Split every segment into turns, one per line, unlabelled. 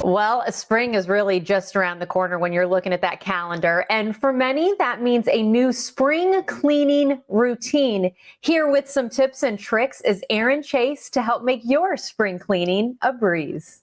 Well, spring is really just around the corner when you're looking at that calendar. And for many, that means a new spring cleaning routine. Here with some tips and tricks is Erin Chase to help make your spring cleaning a breeze.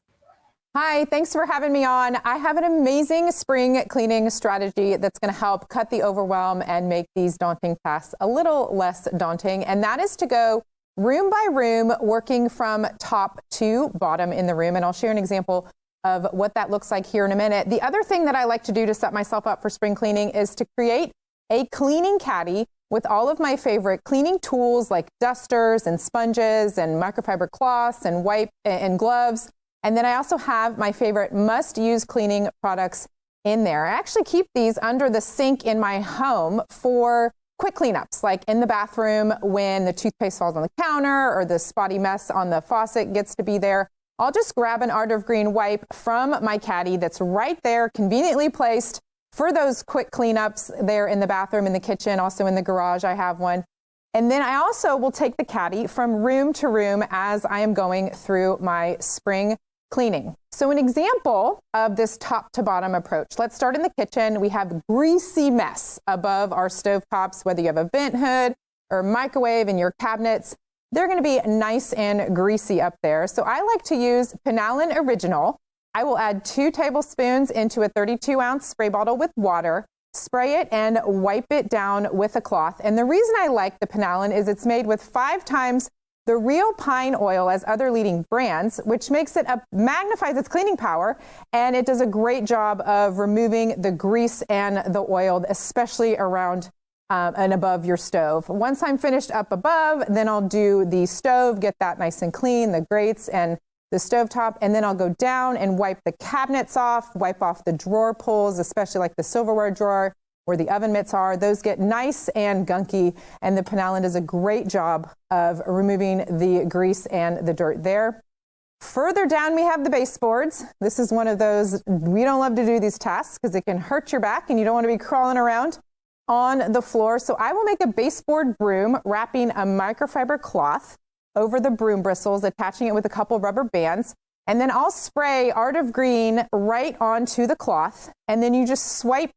Hi, thanks for having me on. I have an amazing spring cleaning strategy that's going to help cut the overwhelm and make these daunting tasks a little less daunting. And that is to go room by room, working from top to bottom in the room. And I'll share an example of what that looks like here in a minute. The other thing that I like to do to set myself up for spring cleaning is to create a cleaning caddy with all of my favorite cleaning tools like dusters and sponges and microfiber cloths and wipe and gloves. And then I also have my favorite must-use cleaning products in there. I actually keep these under the sink in my home for quick cleanups, like in the bathroom when the toothpaste falls on the counter or the spotty mess on the faucet gets to be there. I'll just grab an Art of Green wipe from my caddy that's right there, conveniently placed for those quick cleanups there in the bathroom, in the kitchen, also in the garage. I have one. And then I also will take the caddy from room to room as I am going through my spring cleaning. So an example of this top to bottom approach. Let's start in the kitchen. We have greasy mess above our stovetops, whether you have a vent hood or microwave in your cabinets. They're going to be nice and greasy up there. So I like to use Penalin Original. I will add 2 tablespoons into a 32-ounce spray bottle with water, spray it and wipe it down with a cloth. And the reason I like the Penalin is it's made with 5 times the real pine oil as other leading brands, which makes it magnifies its cleaning power, and it does a great job of removing the grease and the oil, especially around and above your stove. Once I'm finished up above, then I'll do the stove, get that nice and clean, the grates and the stovetop, and then I'll go down and wipe the cabinets off, wipe off the drawer pulls, especially like the silverware drawer where the oven mitts are. Those get nice and gunky, and the Penalin does a great job of removing the grease and the dirt there. Further down, we have the baseboards. This is one of those, we don't love to do these tasks because it can hurt your back and you don't want to be crawling around on the floor. So I will make a baseboard broom, wrapping a microfiber cloth over the broom bristles, attaching it with a couple rubber bands. And then I'll spray Art of Green right onto the cloth. And then you just swipe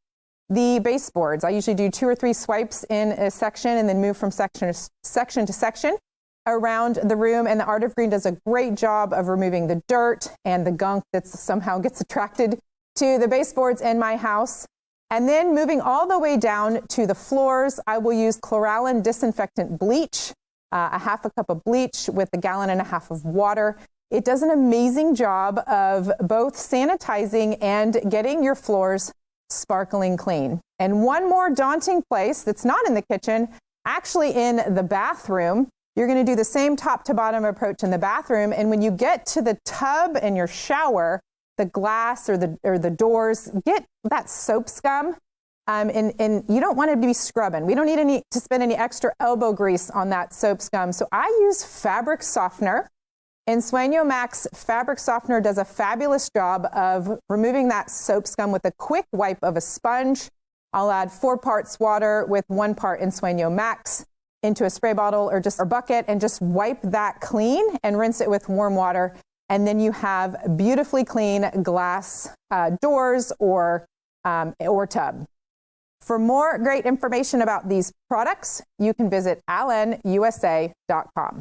the baseboards. I usually do 2 or 3 swipes in a section and then move from section to section around the room. And the Art of Green does a great job of removing the dirt and the gunk that somehow gets attracted to the baseboards in my house. And then moving all the way down to the floors, I will use Chloralin disinfectant bleach, a half a cup of bleach with 1.5 gallons of water. It does an amazing job of both sanitizing and getting your floors sparkling clean. And one more daunting place that's not in the kitchen, actually in the bathroom. You're going to do the same top to bottom approach in the bathroom. And when you get to the tub and your shower, the glass or the doors, get that soap scum. And you don't want to be scrubbing. We don't need to spend any extra elbow grease on that soap scum. So I use fabric softener. And Sueño Max fabric softener does a fabulous job of removing that soap scum with a quick wipe of a sponge. I'll add 4 parts water with 1 part in Sueño Max into a spray bottle or just a bucket and just wipe that clean and rinse it with warm water. And then you have beautifully clean glass doors or tub. For more great information about these products, you can visit allenusa.com.